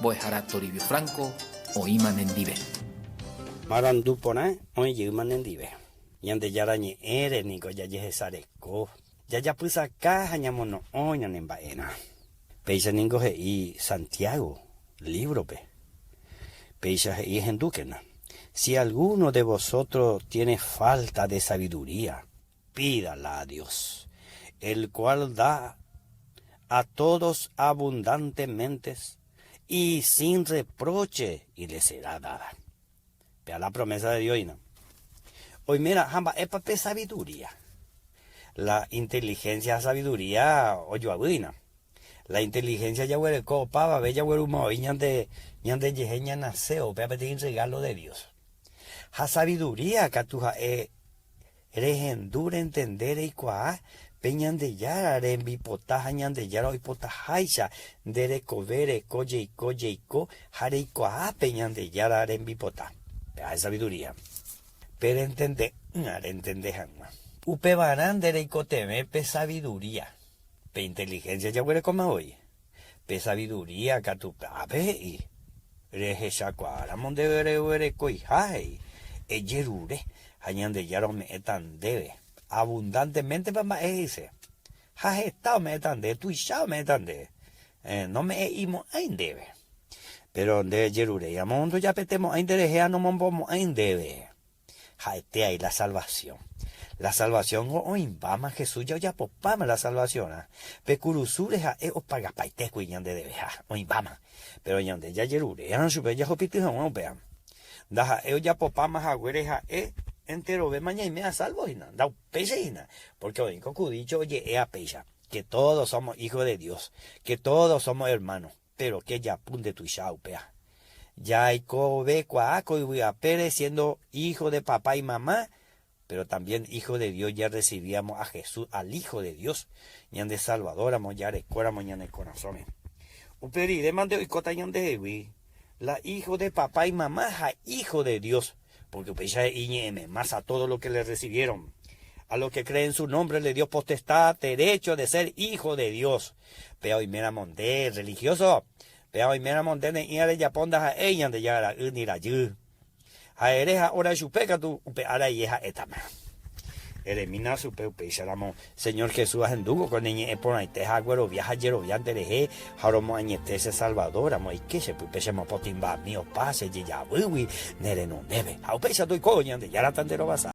Boejara Toribio Franco, Oíman en Dive. Marandupona, Oyuman en Dive. Yande yarañe ere nico ya yesareko. Ya pusa caja ñamono oñan en baena. Peisa ningo y Santiago, libro pe. Peisa y henduquena. Si alguno de vosotros tiene falta de sabiduría, pídala a Dios, el cual da a todos abundantemente y sin reproche, y le será dada. Vea la promesa de Dios, ¿no? Hoy mira, jamba, es para sabiduría. La inteligencia, sabiduría, oyo abuina. La inteligencia ya huele copa, va a ver ya huele un de yejeña naseo, vea pedir un regalo de Dios. La sabiduría, catuja, regendura entender y cuá, peñan de yara, rembipotaja, ñan de yara, oipotajaisa, de recovere, coye, jare y cuá, peñan de yara, rembipota. Vea sabiduría. Pero entender, jamás. Upe barán de recoteme, pe sabiduría. Pe inteligencia ya huele como hoy. Pe sabiduría, catupape, y rejecha cuara, monde vere coijai. Yerure, hañan de yaro me etan debe. Abundantemente para más ese. Ha estado me etan de, tu chao me etan de. No me imo ain debe. Pero de yerure, ya mondo ya petemos ain de no mombo ain debe. Ha este ahí la salvación. La salvación o imbama Jesús ya popama la salvación. Pecurusures a o paga paite cuiñan de debe o imbama. Pero ya de ya yerure, ya no supe ya hopiti no pean. Daja ya popama jagüereja entero ve mañana y me da salvo y da peseina. Porque hoy cocu dicho oye a pecha que todos somos hijos de Dios, que todos somos hermanos, pero que ya punte tu chaupea. Ya hay ve cuaco y voy a pere siendo hijo de papá y mamá, pero también hijo de Dios ya recibíamos a Jesús, al Hijo de Dios, ñan de Salvador, amo ya recuéramos ñan de corazón. Uperi de mande hoy cota ñan de la hijo de papá y mamá, hijo de Dios, porque pecha iñeme más a todo lo que le recibieron. A los que creen su nombre le dio potestad, derecho de ser hijo de Dios. Pero y mera monte religioso, pero y mera monte ne iare ya ponda a ella de ya ni la yu. A ereja ora chupeca tu ara yeja etama. Eremina supe peisaramo Señor Jesús ajendugo con niñe por ahí te agüero viaja yero viante de haromo añetese Salvador amo y que se pupesemo potimba mío pase ya wiwi nere no debe. Au peisa tu coña de ya la tandero basa.